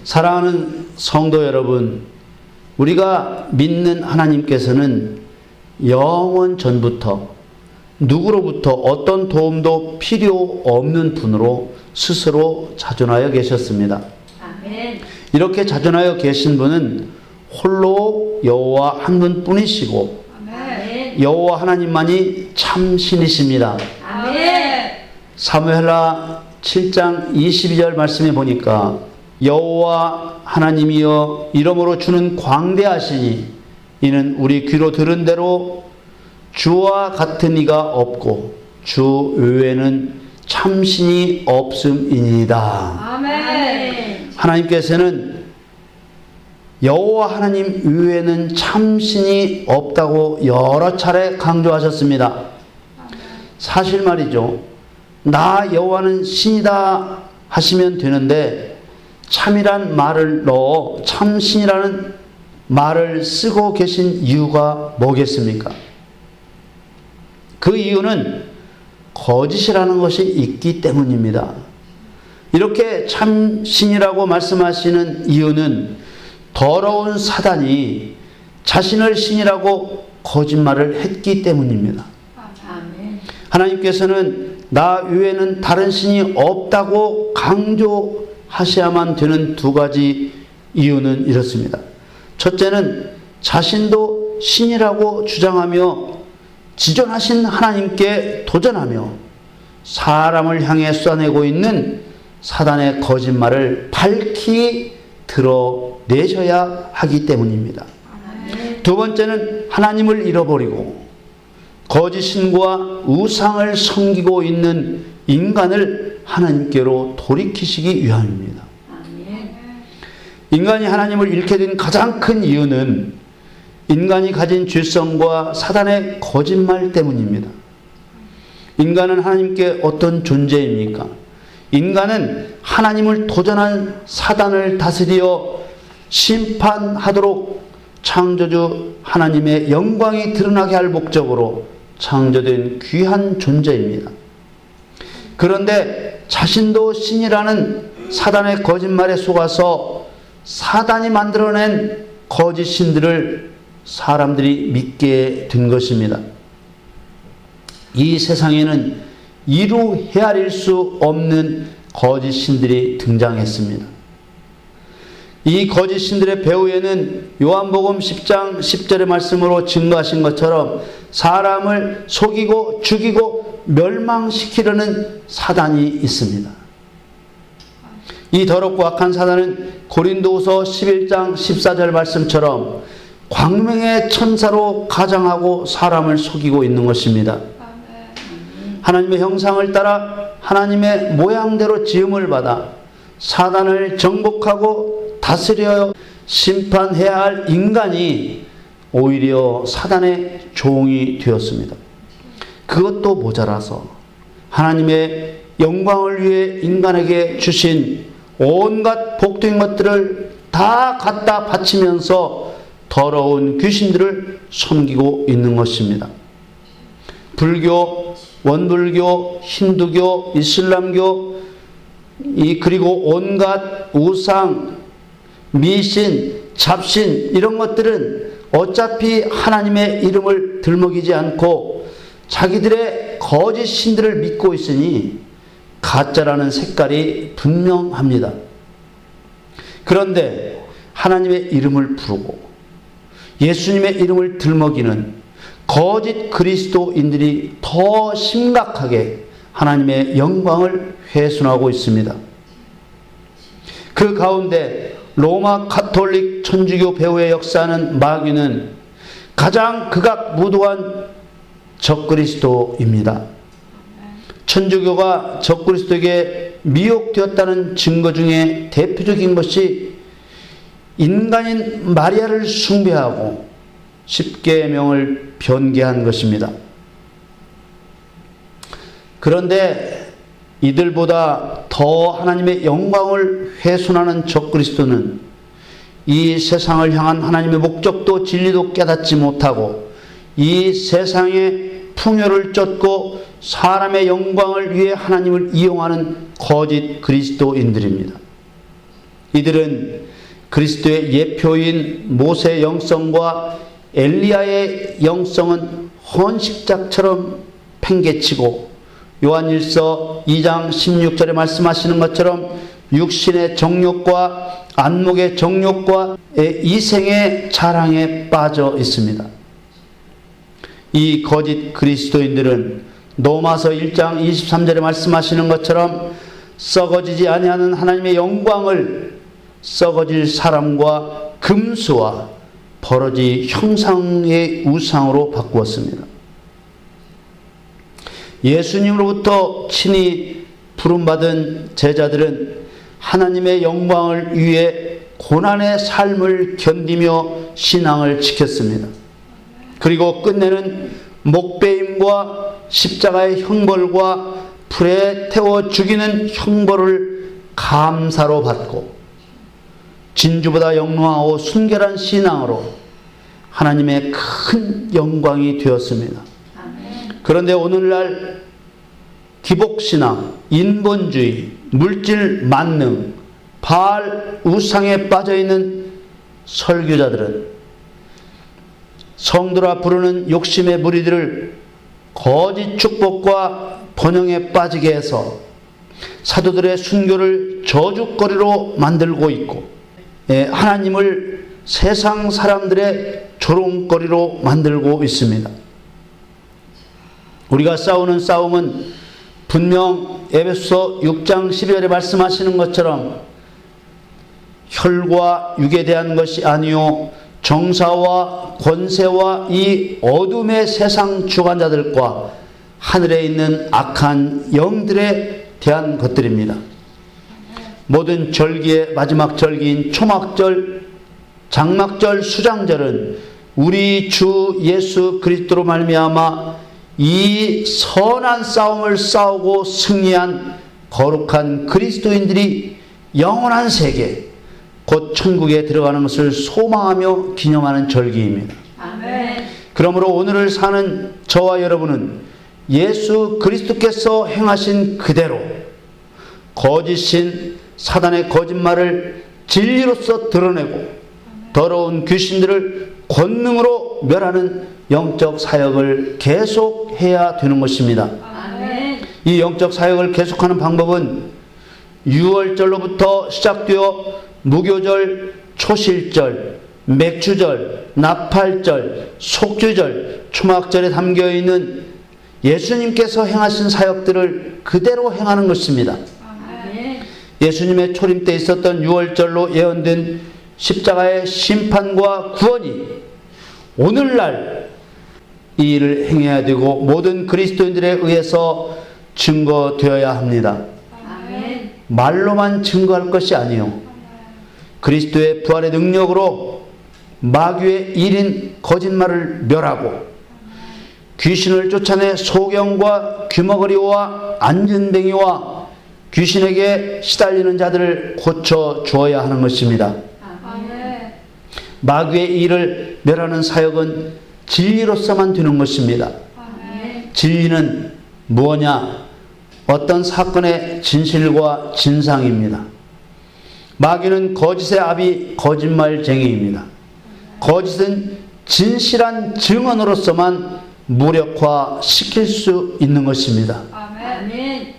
사랑하는 성도 여러분, 우리가 믿는 하나님께서는 영원 전부터 누구로부터 어떤 도움도 필요 없는 분으로 스스로 자존하여 계셨습니다. 아멘. 이렇게 자존하여 계신 분은 홀로 여호와 한 분뿐이시고 아멘. 여호와 하나님만이 참 신이십니다. 아멘. 사무엘하 7장 22절 말씀에 보니까 여호와 하나님이여 이러므로 주는 광대하시니 이는 우리 귀로 들은 대로 주와 같은 이가 없고 주 외에는 참신이 없음이니이다. 아멘. 하나님께서는 여호와 하나님 외에는 참신이 없다고 여러 차례 강조하셨습니다. 사실 말이죠. 나 여호와는 신이다 하시면 되는데 참이란 말을 넣어 참신이라는 말을 쓰고 계신 이유가 뭐겠습니까? 그 이유는 거짓이라는 것이 있기 때문입니다. 이렇게 참신이라고 말씀하시는 이유는 더러운 사단이 자신을 신이라고 거짓말을 했기 때문입니다. 아멘. 하나님께서는 나 외에는 다른 신이 없다고 강조하셔야만 되는 두 가지 이유는 이렇습니다. 첫째는 자신도 신이라고 주장하며 지존하신 하나님께 도전하며 사람을 향해 쏘아내고 있는 사단의 거짓말을 밝히 드러내셔야 하기 때문입니다. 아멘. 두 번째는 하나님을 잃어버리고 거짓 신과 우상을 섬기고 있는 인간을 하나님께로 돌이키시기 위함입니다. 아멘. 인간이 하나님을 잃게 된 가장 큰 이유는 인간이 가진 죄성과 사단의 거짓말 때문입니다. 인간은 하나님께 어떤 존재입니까? 인간은 하나님을 도전한 사단을 다스려 심판하도록 창조주 하나님의 영광이 드러나게 할 목적으로 창조된 귀한 존재입니다. 그런데 자신도 신이라는 사단의 거짓말에 속아서 사단이 만들어낸 거짓 신들을 사람들이 믿게 된 것입니다. 이 세상에는 이루 헤아릴 수 없는 거짓 신들이 등장했습니다. 이 거짓 신들의 배후에는 요한복음 10장 10절의 말씀으로 증거하신 것처럼 사람을 속이고 죽이고 멸망시키려는 사단이 있습니다. 이 더럽고 악한 사단은 고린도후서 11장 14절 말씀처럼 광명의 천사로 가장하고 사람을 속이고 있는 것입니다. 하나님의 형상을 따라 하나님의 모양대로 지음을 받아 사단을 정복하고 다스려 심판해야 할 인간이 오히려 사단의 종이 되었습니다. 그것도 모자라서 하나님의 영광을 위해 인간에게 주신 온갖 복된 것들을 다 갖다 바치면서 더러운 귀신들을 섬기고 있는 것입니다. 불교, 원불교, 힌두교, 이슬람교, 그리고 온갖 우상, 미신, 잡신 이런 것들은 어차피 하나님의 이름을 들먹이지 않고 자기들의 거짓 신들을 믿고 있으니 가짜라는 색깔이 분명합니다. 그런데 하나님의 이름을 부르고 예수님의 이름을 들먹이는 거짓 그리스도인들이 더 심각하게 하나님의 영광을 훼손하고 있습니다. 그 가운데 로마 가톨릭 천주교 배후에 역사하는 마귀는 가장 극악무도한 적그리스도입니다. 천주교가 적그리스도에게 미혹되었다는 증거 중에 대표적인 것이 인간인 마리아를 숭배하고 십계명을 변개한 것입니다. 그런데 이들보다 더 하나님의 영광을 훼손하는 적그리스도는 이 세상을 향한 하나님의 목적도 진리도 깨닫지 못하고 이 세상의 풍요를 쫓고 사람의 영광을 위해 하나님을 이용하는 거짓 그리스도인들입니다. 이들은 그리스도의 예표인 모세의 영성과 엘리야의 영성은 헌식작처럼 팽개치고 요한일서 2장 16절에 말씀하시는 것처럼 육신의 정욕과 안목의 정욕과 이생의 자랑에 빠져 있습니다. 이 거짓 그리스도인들은 로마서 1장 23절에 말씀하시는 것처럼 썩어지지 아니하는 하나님의 영광을 썩어질 사람과 금수와 버러지 형상의 우상으로 바꾸었습니다. 예수님으로부터 친히 부름받은 제자들은 하나님의 영광을 위해 고난의 삶을 견디며 신앙을 지켰습니다. 그리고 끝내는 목배임과 십자가의 형벌과 불에 태워 죽이는 형벌을 감사로 받고 진주보다 영롱하고 순결한 신앙으로 하나님의 큰 영광이 되었습니다. 그런데 오늘날 기복신앙, 인본주의, 물질 만능, 바알 우상에 빠져있는 설교자들은 성도라 부르는 욕심의 무리들을 거짓 축복과 번영에 빠지게 해서 사도들의 순교를 저주거리로 만들고 있고 하나님을 세상 사람들의 조롱거리로 만들고 있습니다. 우리가 싸우는 싸움은 분명 에베소서 6장 12절에 말씀하시는 것처럼 혈과 육에 대한 것이 아니요 정사와 권세와 이 어둠의 세상 주관자들과 하늘에 있는 악한 영들에 대한 것들입니다. 모든 절기의 마지막 절기인 초막절, 장막절, 수장절은 우리 주 예수 그리스도로 말미암아 이 선한 싸움을 싸우고 승리한 거룩한 그리스도인들이 영원한 세계 곧 천국에 들어가는 것을 소망하며 기념하는 절기입니다. 아멘. 그러므로 오늘을 사는 저와 여러분은 예수 그리스도께서 행하신 그대로 거짓신 사단의 거짓말을 진리로서 드러내고 더러운 귀신들을 권능으로 멸하는 영적 사역을 계속해야 되는 것입니다. 아멘. 이 영적 사역을 계속하는 방법은 유월절로부터 시작되어 무교절, 초실절, 맥주절, 나팔절, 속주절, 초막절에 담겨있는 예수님께서 행하신 사역들을 그대로 행하는 것입니다. 아멘. 예수님의 초림 때 있었던 유월절로 예언된 십자가의 심판과 구원이 오늘날 이 일을 행해야 되고 모든 그리스도인들에 의해서 증거되어야 합니다. 아멘. 말로만 증거할 것이 아니요 그리스도의 부활의 능력으로 마귀의 일인 거짓말을 멸하고 귀신을 쫓아내 소경과 귀머거리와 안전뱅이와 귀신에게 시달리는 자들을 고쳐 주어야 하는 것입니다. 아멘. 마귀의 일을 멸하는 사역은 진리로서만 되는 것입니다. 아멘. 진리는 무엇냐? 어떤 사건의 진실과 진상입니다. 마귀는 거짓의 아비 거짓말쟁이입니다. 거짓은 진실한 증언으로서만 무력화시킬 수 있는 것입니다. 아멘.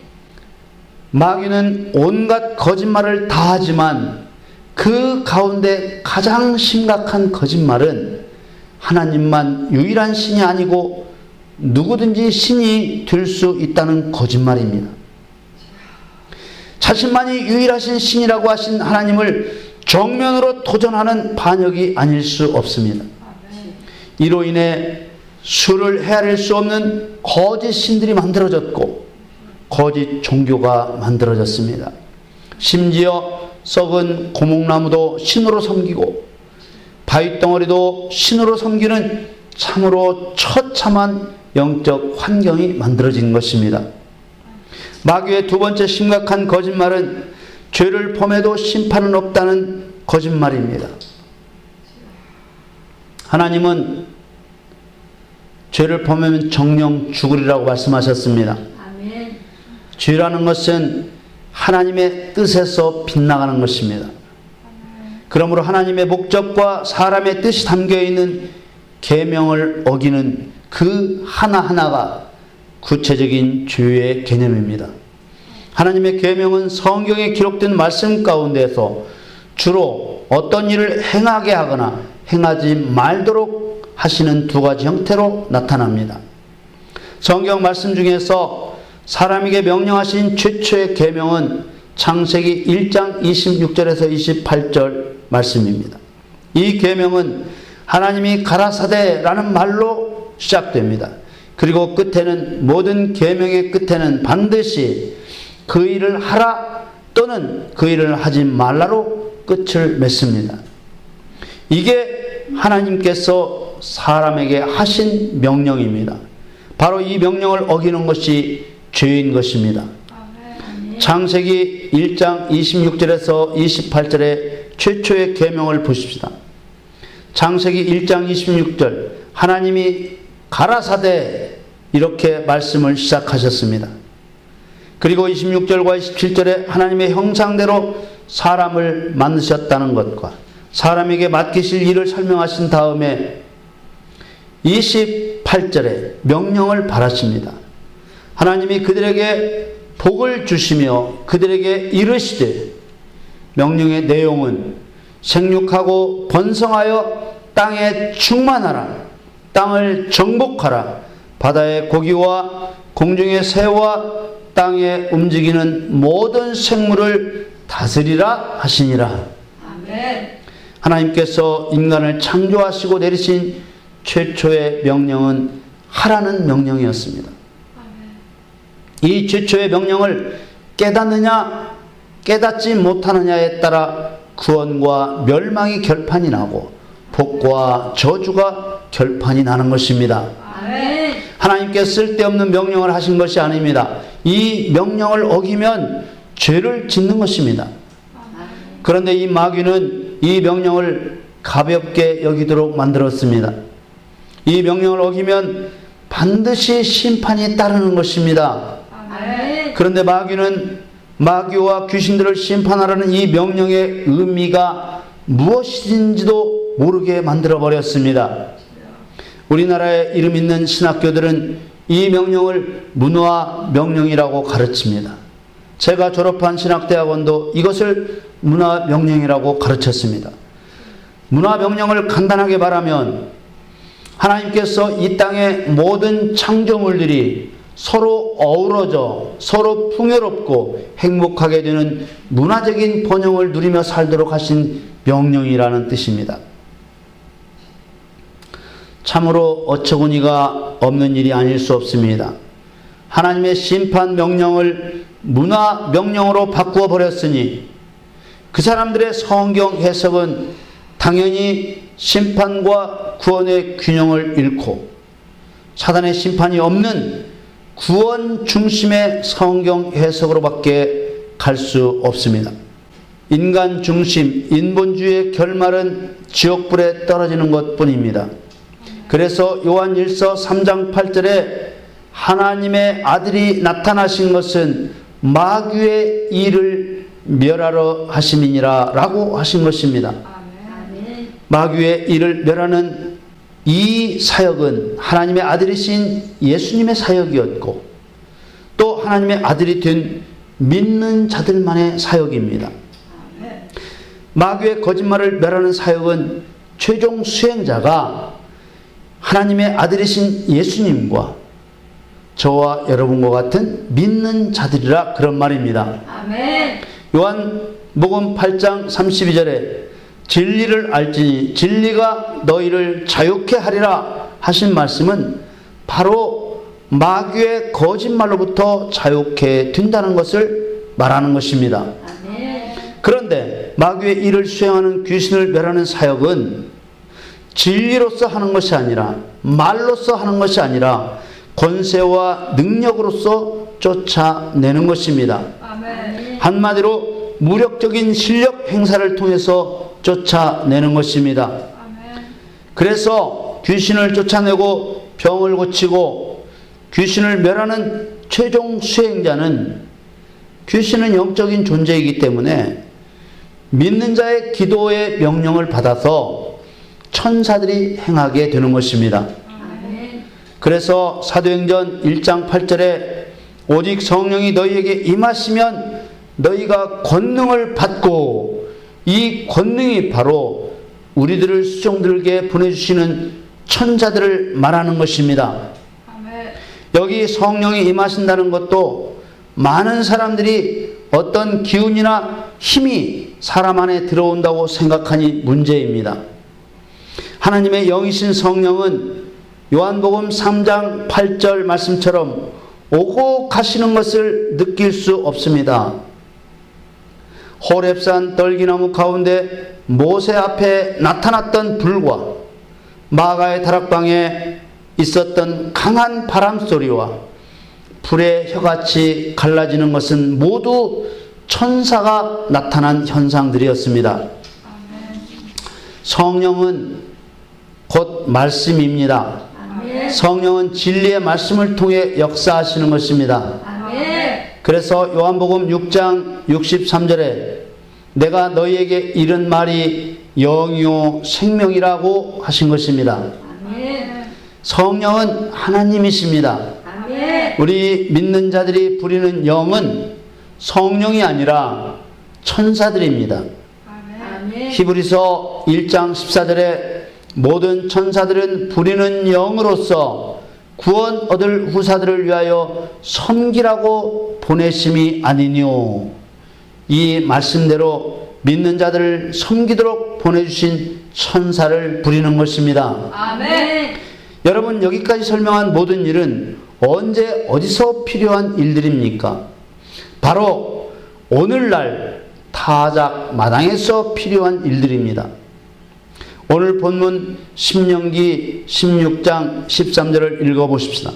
마귀는 온갖 거짓말을 다 하지만 그 가운데 가장 심각한 거짓말은 하나님만 유일한 신이 아니고 누구든지 신이 될 수 있다는 거짓말입니다. 자신만이 유일하신 신이라고 하신 하나님을 정면으로 도전하는 반역이 아닐 수 없습니다. 이로 인해 수를 헤아릴 수 없는 거짓 신들이 만들어졌고 거짓 종교가 만들어졌습니다. 심지어 썩은 고목나무도 신으로 섬기고 바위덩어리도 신으로 섬기는 참으로 처참한 영적 환경이 만들어진 것입니다. 마귀의 두 번째 심각한 거짓말은 죄를 범해도 심판은 없다는 거짓말입니다. 하나님은 죄를 범하면 정령 죽으리라고 말씀하셨습니다. 아멘. 죄라는 것은 하나님의 뜻에서 빗나가는 것입니다. 그러므로 하나님의 목적과 사람의 뜻이 담겨 있는 계명을 어기는 그 하나하나가 구체적인 죄의 개념입니다. 하나님의 계명은 성경에 기록된 말씀 가운데서 주로 어떤 일을 행하게 하거나 행하지 말도록 하시는 두 가지 형태로 나타납니다. 성경 말씀 중에서 사람에게 명령하신 최초의 계명은 창세기 1장 26절에서 28절 말씀입니다. 이 계명은 하나님이 가라사대라는 말로 시작됩니다. 그리고 끝에는, 모든 계명의 끝에는 반드시 그 일을 하라 또는 그 일을 하지 말라로 끝을 맺습니다. 이게 하나님께서 사람에게 하신 명령입니다. 바로 이 명령을 어기는 것이 죄인 것입니다. 창세기 1장 26절에서 28절의 최초의 계명을 보십시다. 창세기 1장 26절, 하나님이 가라사대 이렇게 말씀을 시작하셨습니다. 그리고 26절과 27절에 하나님의 형상대로 사람을 만드셨다는 것과 사람에게 맡기실 일을 설명하신 다음에 28절에 명령을 바라십니다. 하나님이 그들에게 복을 주시며 그들에게 이르시되, 명령의 내용은 생육하고 번성하여 땅에 충만하라, 땅을 정복하라, 바다의 고기와 공중의 새와 땅에 움직이는 모든 생물을 다스리라 하시니라. 아멘. 하나님께서 인간을 창조하시고 내리신 최초의 명령은 하라는 명령이었습니다. 이 최초의 명령을 깨닫느냐 깨닫지 못하느냐에 따라 구원과 멸망이 결판이 나고 복과 저주가 결판이 나는 것입니다. 아멘. 하나님께서 쓸데없는 명령을 하신 것이 아닙니다. 이 명령을 어기면 죄를 짓는 것입니다. 그런데 이 마귀는 이 명령을 가볍게 여기도록 만들었습니다. 이 명령을 어기면 반드시 심판이 따르는 것입니다. 아멘. 그런데 마귀와 귀신들을 심판하라는 이 명령의 의미가 무엇인지도 모르게 만들어 버렸습니다. 우리나라에 이름 있는 신학교들은 이 명령을 문화 명령이라고 가르칩니다. 제가 졸업한 신학대학원도 이것을 문화 명령이라고 가르쳤습니다. 문화 명령을 간단하게 말하면 하나님께서 이 땅의 모든 창조물들이 서로 어우러져 서로 풍요롭고 행복하게 되는 문화적인 번영을 누리며 살도록 하신 명령이라는 뜻입니다. 참으로 어처구니가 없는 일이 아닐 수 없습니다. 하나님의 심판 명령을 문화 명령으로 바꾸어 버렸으니 그 사람들의 성경 해석은 당연히 심판과 구원의 균형을 잃고 사단의 심판이 없는 구원 중심의 성경 해석으로밖에 갈 수 없습니다. 인간 중심, 인본주의의 결말은 지옥불에 떨어지는 것뿐입니다. 그래서 요한일서 3장 8절에 하나님의 아들이 나타나신 것은 마귀의 일을 멸하러 하심이니라 라고 하신 것입니다. 아멘. 마귀의 일을 멸하는 이 사역은 하나님의 아들이신 예수님의 사역이었고 또 하나님의 아들이 된 믿는 자들만의 사역입니다. 마귀의 거짓말을 멸하는 사역은 최종 수행자가 하나님의 아들이신 예수님과 저와 여러분과 같은 믿는 자들이라 그런 말입니다. 아멘. 요한복음 8장 32절에 진리를 알지니 진리가 너희를 자유케 하리라 하신 말씀은 바로 마귀의 거짓말로부터 자유케 된다는 것을 말하는 것입니다. 아멘. 그런데 마귀의 일을 수행하는 귀신을 멸하는 사역은 진리로서 하는 것이 아니라 말로서 하는 것이 아니라 권세와 능력으로서 쫓아내는 것입니다. 아멘. 한마디로 무력적인 실력 행사를 통해서 쫓아내는 것입니다. 아멘. 그래서 귀신을 쫓아내고 병을 고치고 귀신을 멸하는 최종 수행자는 귀신은 영적인 존재이기 때문에 믿는 자의 기도의 명령을 받아서 천사들이 행하게 되는 것입니다. 아멘. 그래서 사도행전 1장 8절에 오직 성령이 너희에게 임하시면 너희가 권능을 받고, 이 권능이 바로 우리들을 수종들게 보내주시는 천사들을 말하는 것입니다. 아멘. 여기 성령이 임하신다는 것도 많은 사람들이 어떤 기운이나 힘이 사람 안에 들어온다고 생각하니 문제입니다. 하나님의 영이신 성령은 요한복음 3장 8절 말씀처럼 오고 가시는 것을 느낄 수 없습니다. 호렙산 떨기나무 가운데 모세 앞에 나타났던 불과 마가의 다락방에 있었던 강한 바람소리와 불의 혀같이 갈라지는 것은 모두 천사가 나타난 현상들이었습니다. 아멘. 성령은 곧 말씀입니다. 아멘. 성령은 진리의 말씀을 통해 역사하시는 것입니다. 아멘. 그래서 요한복음 6장 63절에 내가 너희에게 이른 말이 영이요 생명이라고 하신 것입니다. 아멘. 성령은 하나님이십니다. 아멘. 우리 믿는 자들이 부리는 영은 성령이 아니라 천사들입니다. 아멘. 히브리서 1장 14절에 모든 천사들은 부리는 영으로서 구원 얻을 후사들을 위하여 섬기라고 보내심이 아니뇨. 이 말씀대로 믿는 자들을 섬기도록 보내주신 천사를 부리는 것입니다. 아멘. 여러분, 여기까지 설명한 모든 일은 언제 어디서 필요한 일들입니까? 바로 오늘날 타작 마당에서 필요한 일들입니다. 오늘 본문 신명기 16장 13절을 읽어보십시다.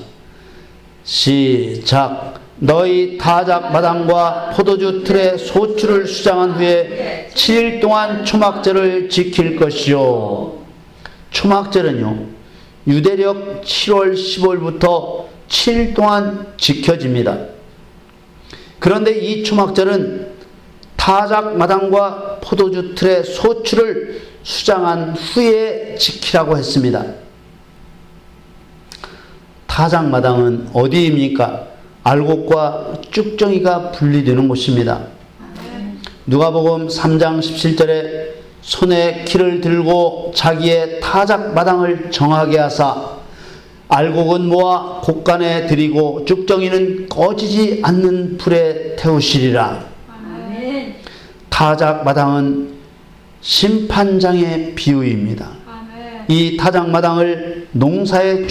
시작. 너희 타작 마당과 포도주 틀에 소출을 수장한 후에 7일 동안 초막절을 지킬 것이요. 초막절은요, 유대력 7월 15일부터 7일 동안 지켜집니다. 그런데 이 초막절은 타작 마당과 포도주 틀의 소출을 수장한 후에 지키라고 했습니다. 타작 마당은 어디입니까? 알곡과 쭉정이가 분리되는 곳입니다. 누가복음 3장 17절에 손에 키를 들고 자기의 타작 마당을 정하게 하사 알곡은 모아 곡간에 들이고 쭉정이는 꺼지지 않는 불에 태우시리라. 아멘. 타작 마당은 심판장의 비유입니다. 아멘. 이 타작 마당을 농사의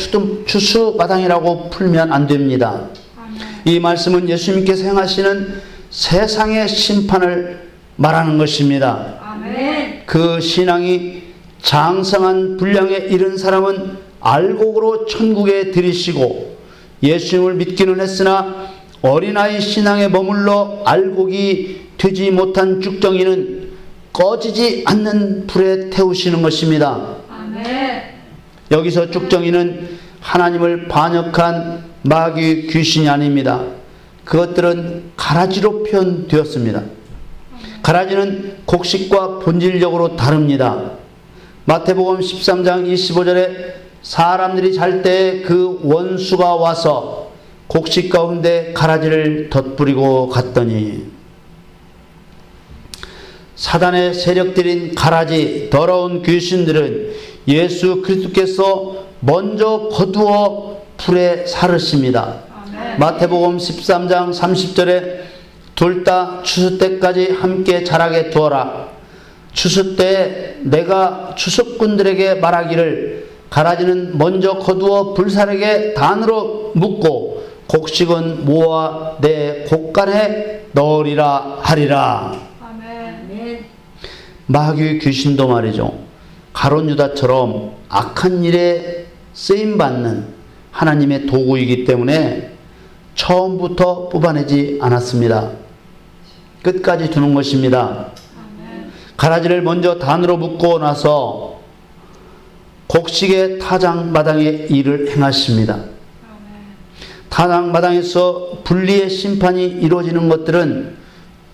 추수 마당이라고 풀면 안 됩니다. 아멘. 이 말씀은 예수님께서 행하시는 세상의 심판을 말하는 것입니다. 아멘. 그 신앙이 장성한 분량에 이른 사람은 알곡으로 천국에 들이시고, 예수님을 믿기는 했으나 어린아이 신앙에 머물러 알곡이 되지 못한 쭉정이는 꺼지지 않는 불에 태우시는 것입니다. 아멘. 여기서 쭉정이는 하나님을 반역한 마귀 귀신이 아닙니다. 그것들은 가라지로 표현되었습니다. 가라지는 곡식과 본질적으로 다릅니다. 마태복음 13장 25절에 사람들이 잘 때 그 원수가 와서 곡식 가운데 가라지를 덧뿌리고 갔더니, 사단의 세력들인 가라지, 더러운 귀신들은 예수 그리스도께서 먼저 거두어 불에 사르십니다. 아멘. 마태복음 13장 30절에 둘 다 추수 때까지 함께 자라게 두어라. 추수 때 내가 추수꾼들에게 말하기를 가라지는 먼저 거두어 불사르게 단으로 묶고 곡식은 모아 내 곡간에 넣으리라 하리라. 아멘. 마귀 귀신도 말이죠, 가룟 유다처럼 악한 일에 쓰임받는 하나님의 도구이기 때문에 처음부터 뽑아내지 않았습니다. 끝까지 두는 것입니다. 아멘. 가라지를 먼저 단으로 묶고 나서 곡식의 타작 마당의 일을 행하십니다. 아멘. 타작 마당에서 분리의 심판이 이루어지는 것들은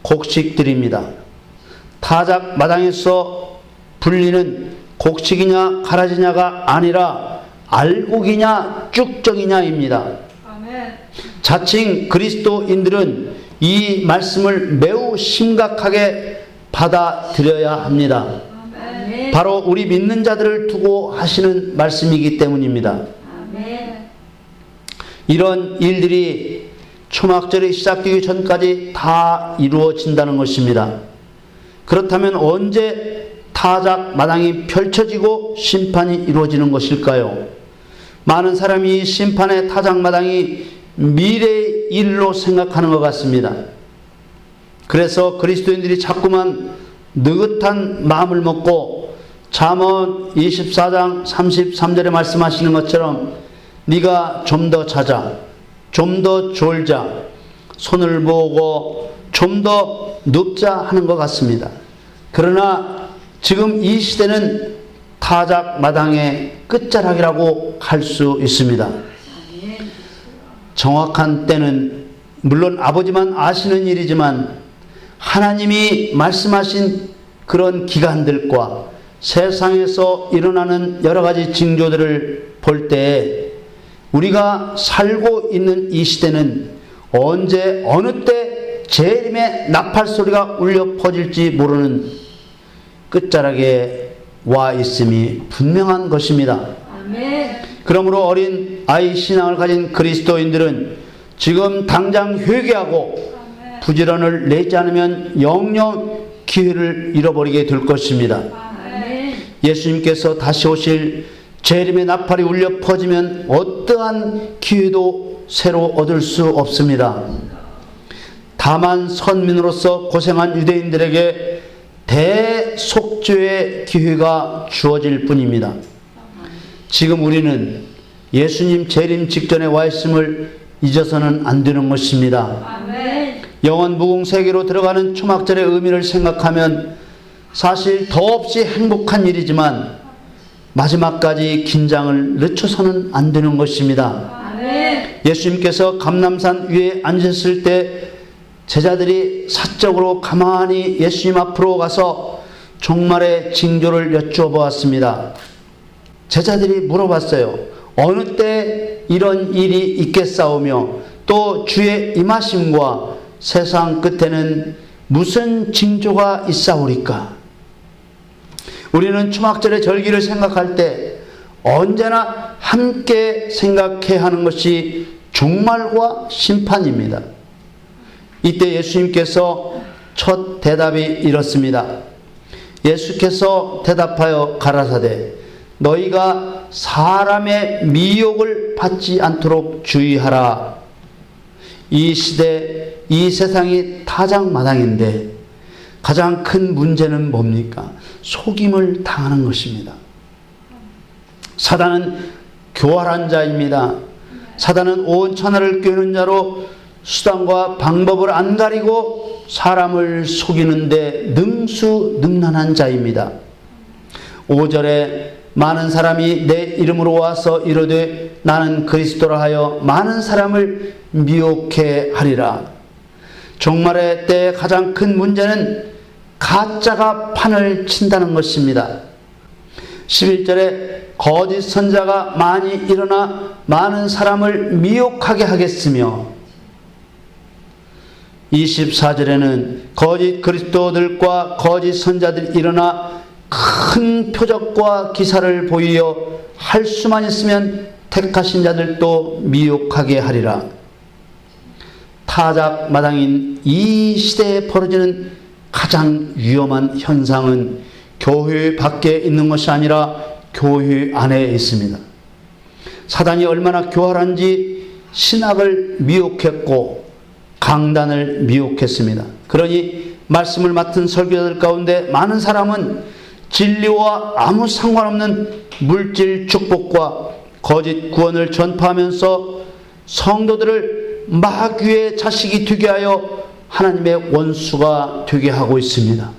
곡식들입니다. 타작 마당에서 불리는 곡식이냐 가라지냐가 아니라 알곡이냐 쭉정이냐입니다. 아멘. 자칭 그리스도인들은 이 말씀을 매우 심각하게 받아들여야 합니다. 아멘. 바로 우리 믿는 자들을 두고 하시는 말씀이기 때문입니다. 아멘. 이런 일들이 초막절이 시작되기 전까지 다 이루어진다는 것입니다. 그렇다면 언제 타작 마당이 펼쳐지고 심판이 이루어지는 것일까요? 많은 사람이 이 심판의 타작 마당이 미래의 일로 생각하는 것 같습니다. 그래서 그리스도인들이 자꾸만 느긋한 마음을 먹고 잠언 24장 33절에 말씀하시는 것처럼 네가 좀 더 자자, 좀 더 졸자, 손을 모으고 좀 더 눕자 하는 것 같습니다. 그러나 지금 이 시대는 타작 마당의 끝자락이라고 할 수 있습니다. 정확한 때는 물론 아버지만 아시는 일이지만 하나님이 말씀하신 그런 기간들과 세상에서 일어나는 여러 가지 징조들을 볼 때 우리가 살고 있는 이 시대는 언제 어느 때 재림의 나팔 소리가 울려 퍼질지 모르는 끝자락에 와 있음이 분명한 것입니다. 아멘. 그러므로 어린 아이 신앙을 가진 그리스도인들은 지금 당장 회개하고 부지런을 내지 않으면 영영 기회를 잃어버리게 될 것입니다. 아멘. 예수님께서 다시 오실 재림의 나팔이 울려 퍼지면 어떠한 기회도 새로 얻을 수 없습니다. 다만 선민으로서 고생한 유대인들에게 대속죄의 기회가 주어질 뿐입니다. 지금 우리는 예수님 재림 직전에 와 있음을 잊어서는 안 되는 것입니다. 아멘. 영원 무궁 세계로 들어가는 초막절의 의미를 생각하면 사실 더없이 행복한 일이지만 마지막까지 긴장을 늦춰서는 안 되는 것입니다. 아멘. 예수님께서 감람산 위에 앉으셨을 때 제자들이 사적으로 가만히 예수님 앞으로 가서 종말의 징조를 여쭈어보았습니다. 제자들이 물어봤어요. 어느 때 이런 일이 있겠사오며 또 주의 임하심과 세상 끝에는 무슨 징조가 있사오리까? 우리는 초막절의 절기를 생각할 때 언제나 함께 생각해야 하는 것이 종말과 심판입니다. 이때 예수님께서 첫 대답이 이렇습니다. 예수께서 대답하여 가라사대 너희가 사람의 미혹을 받지 않도록 주의하라. 이 시대, 이 세상이 타작마당인데 가장 큰 문제는 뭡니까? 속임을 당하는 것입니다. 사단은 교활한 자입니다. 사단은 온 천하를 꿰는 자로 수단과 방법을 안 가리고 사람을 속이는데 능수능란한 자입니다. 5절에 많은 사람이 내 이름으로 와서 이르되 나는 그리스도라 하여 많은 사람을 미혹해 하리라. 종말의 때 가장 큰 문제는 가짜가 판을 친다는 것입니다. 11절에 거짓 선자가 많이 일어나 많은 사람을 미혹하게 하겠으며 24절에는 거짓 그리스도들과 거짓 선자들이 일어나 큰 표적과 기사를 보이어 할 수만 있으면 택하신 자들도 미혹하게 하리라. 타작 마당인 이 시대에 벌어지는 가장 위험한 현상은 교회 밖에 있는 것이 아니라 교회 안에 있습니다. 사단이 얼마나 교활한지 신학을 미혹했고 강단을 미혹했습니다. 그러니 말씀을 맡은 설교자들 가운데 많은 사람은 진리와 아무 상관없는 물질 축복과 거짓 구원을 전파하면서 성도들을 마귀의 자식이 되게 하여 하나님의 원수가 되게 하고 있습니다.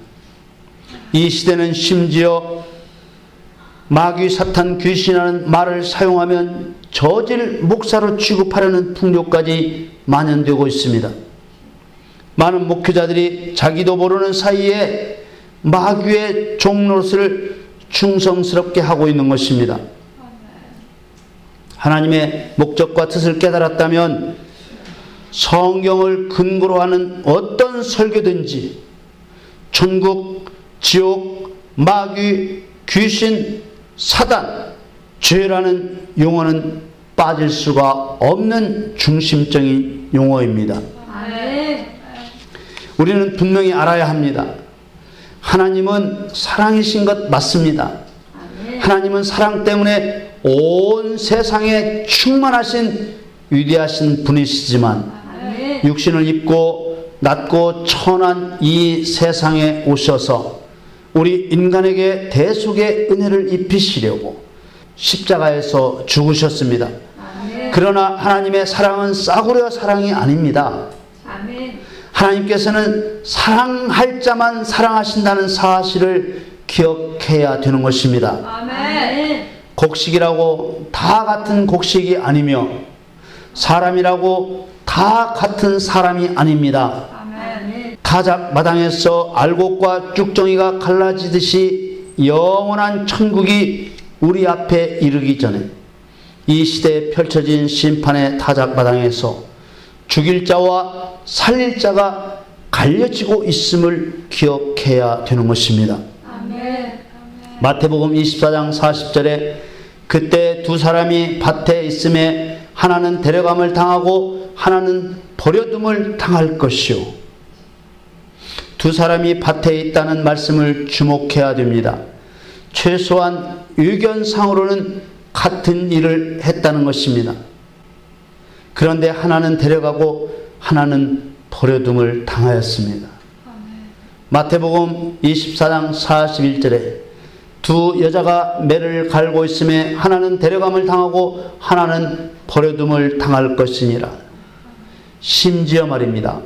이 시대는 심지어 마귀 사탄 귀신이라는 말을 사용하면 저질 목사로 취급하려는 풍조까지 만연되고 있습니다. 많은 목회자들이 자기도 모르는 사이에 마귀의 종노릇을 충성스럽게 하고 있는 것입니다. 하나님의 목적과 뜻을 깨달았다면 성경을 근거로 하는 어떤 설교든지 천국, 지옥, 마귀, 귀신, 사단, 죄라는 용어는 빠질 수가 없는 중심적인 용어입니다. 아멘. 우리는 분명히 알아야 합니다. 하나님은 사랑이신 것 맞습니다. 아멘. 하나님은 사랑 때문에 온 세상에 충만하신 위대하신 분이시지만 아멘. 육신을 입고 낮고 천한 이 세상에 오셔서 우리 인간에게 대속의 은혜를 입히시려고 십자가에서 죽으셨습니다. 아멘. 그러나 하나님의 사랑은 싸구려 사랑이 아닙니다. 아멘. 하나님께서는 사랑할 자만 사랑하신다는 사실을 기억해야 되는 것입니다. 아멘. 곡식이라고 다 같은 곡식이 아니며 사람이라고 다 같은 사람이 아닙니다. 아멘. 타작 마당에서 알곡과 쭉정이가 갈라지듯이 영원한 천국이 우리 앞에 이르기 전에 이 시대에 펼쳐진 심판의 타작 마당에서 죽일 자와 살릴 자가 갈려지고 있음을 기억해야 되는 것입니다. 아멘. 마태복음 24장 40절에 그때 두 사람이 밭에 있음에 하나는 데려감을 당하고 하나는 버려둠을 당할 것이요. 두 사람이 밭에 있다는 말씀을 주목해야 됩니다. 최소한 의견상으로는 같은 일을 했다는 것입니다. 그런데 하나는 데려가고 하나는 버려둠을 당하였습니다. 마태복음 24장 41절에 두 여자가 매를 갈고 있음에 하나는 데려감을 당하고 하나는 버려둠을 당할 것이니라. 심지어 말입니다.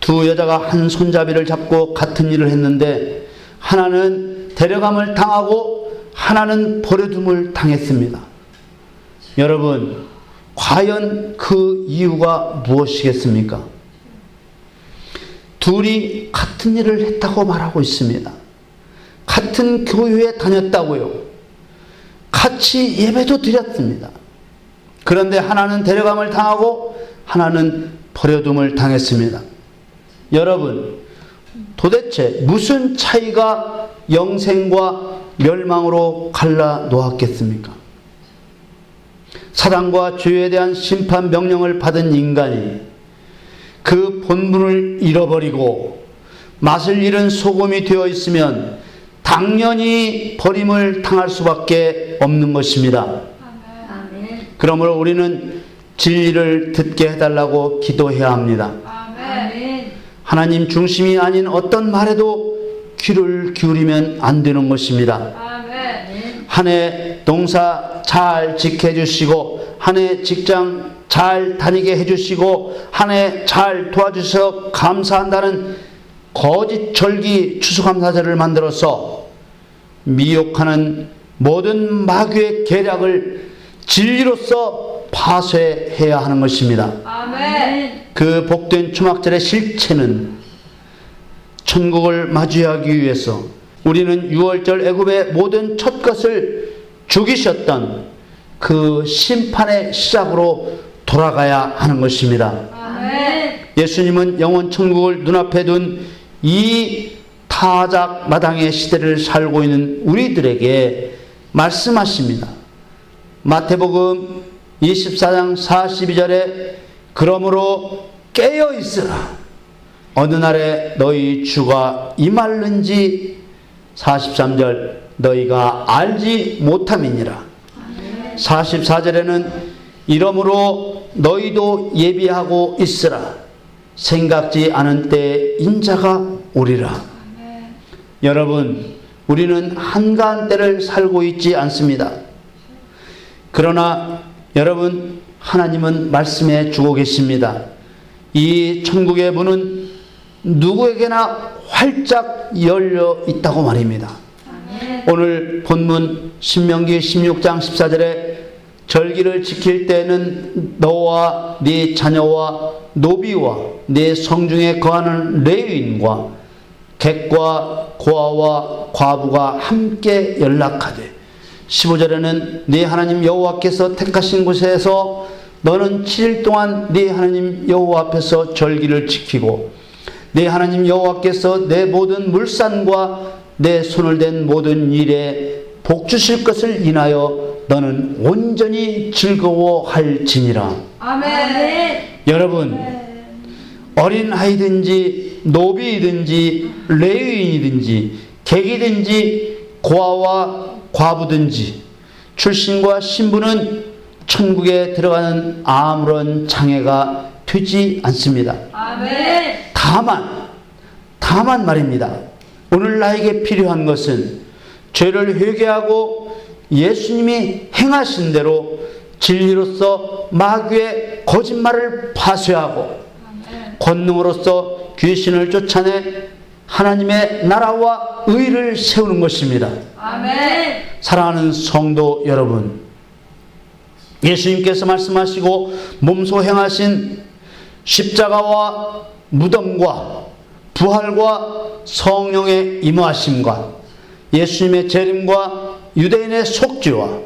두 여자가 한 손잡이를 잡고 같은 일을 했는데 하나는 데려감을 당하고 하나는 버려둠을 당했습니다. 여러분, 과연 그 이유가 무엇이겠습니까? 둘이 같은 일을 했다고 말하고 있습니다. 같은 교회에 다녔다고요. 같이 예배도 드렸습니다. 그런데 하나는 데려감을 당하고 하나는 버려둠을 당했습니다. 여러분, 도대체 무슨 차이가 영생과 멸망으로 갈라 놓았겠습니까? 사단과 죄에 대한 심판 명령을 받은 인간이 그 본분을 잃어버리고 맛을 잃은 소금이 되어 있으면 당연히 버림을 당할 수밖에 없는 것입니다. 아멘. 그러므로 우리는 진리를 듣게 해달라고 기도해야 합니다. 아멘. 하나님 중심이 아닌 어떤 말에도 귀를 기울이면 안 되는 것입니다. 아멘. 한 해 농사 잘 짓게 해주시고 한 해 직장 잘 다니게 해주시고 한 해 잘 도와주셔서 감사한다는 거짓 절기 추수감사절을 만들어서 미혹하는 모든 마귀의 계략을 진리로서 파쇄해야 하는 것입니다. 아멘. 그 복된 초막절의 실체는 천국을 맞이하기 위해서 우리는 6월절 애굽의 모든 첫 것을 죽이셨던 그 심판의 시작으로 돌아가야 하는 것입니다. 아멘. 예수님은 영원 천국을 눈앞에 둔 이 타작 마당의 시대를 살고 있는 우리들에게 말씀하십니다. 마태복음 24장 42절에 그러므로 깨어 있으라. 어느 날에 너희 주가 임할는지 43절 너희가 알지 못함이니라. 44절에는 이러므로 너희도 예비하고 있으라. 생각지 않은 때에 인자가 오리라. 여러분, 우리는 한가한 때를 살고 있지 않습니다. 그러나 여러분, 하나님은 말씀해 주고 계십니다. 이 천국의 문은 누구에게나 활짝 열려 있다고 말입니다. 오늘 본문 신명기 16장 14절에 절기를 지킬 때는 너와 네 자녀와 노비와 네 성중에 거하는 레위인과 객과 고아와 과부가 함께 연락하되 15절에는 네 하나님 여호와께서 택하신 곳에서 너는 7일 동안 네 하나님 여호와 앞에서 절기를 지키고 네 하나님 여호와께서 내 모든 물산과 내 손을 댄 모든 일에 복 주실 것을 인하여 너는 온전히 즐거워할지니라. 아멘. 여러분, 어린 아이든지 노비이든지 레위인이든지 객이든지 고아와 과부든지 출신과 신분은 천국에 들어가는 아무런 장애가 되지 않습니다. 아멘. 다만 말입니다. 오늘 나에게 필요한 것은 죄를 회개하고 예수님이 행하신 대로 진리로서 마귀의 거짓말을 파쇄하고 권능으로서 귀신을 쫓아내 하나님의 나라와 의를 세우는 것입니다. 아멘. 사랑하는 성도 여러분, 예수님께서 말씀하시고 몸소 행하신 십자가와 무덤과 부활과 성령의 임하심과 예수님의 재림과 유대인의 속죄와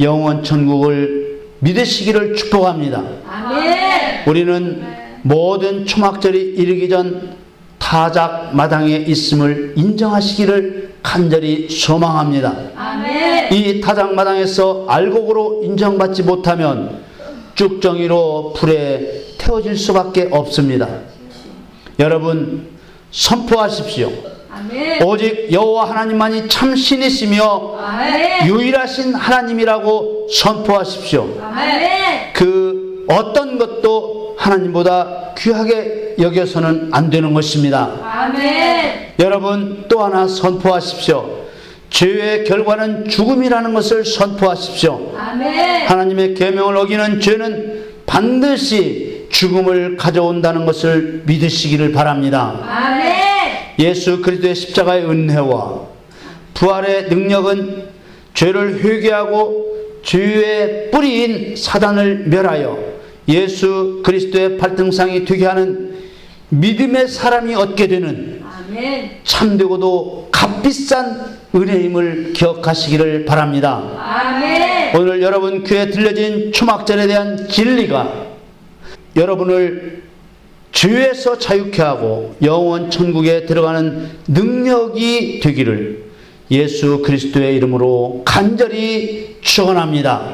영원 천국을 믿으시기를 축복합니다. 아멘. 우리는 모든 초막절이 이르기 전 타작 마당에 있음을 인정하시기를 간절히 소망합니다. 아멘. 이 타작 마당에서 알곡으로 인정받지 못하면 쭉정이로 불에 태워질 수밖에 없습니다. 여러분, 선포하십시오. 아멘. 오직 여호와 하나님만이 참 신이시며 아멘. 유일하신 하나님이라고 선포하십시오. 아멘. 그 어떤 것도 하나님보다 귀하게 여겨서는 안 되는 것입니다. 아멘. 여러분, 또 하나 선포하십시오. 죄의 결과는 죽음이라는 것을 선포하십시오. 아멘. 하나님의 계명을 어기는 죄는 반드시 죽음을 가져온다는 것을 믿으시기를 바랍니다. 아멘. 예수 그리스도의 십자가의 은혜와 부활의 능력은 죄를 회개하고 죄의 뿌리인 사단을 멸하여 예수 그리스도의 발등상이 되게 하는 믿음의 사람이 얻게 되는 아멘. 참되고도 값비싼 은혜임을 기억하시기를 바랍니다. 아멘. 오늘 여러분 귀에 들려진 초막절에 대한 진리가 여러분을 죄에서 자유케 하고 영원 천국에 들어가는 능력이 되기를 예수 그리스도의 이름으로 간절히 축원합니다.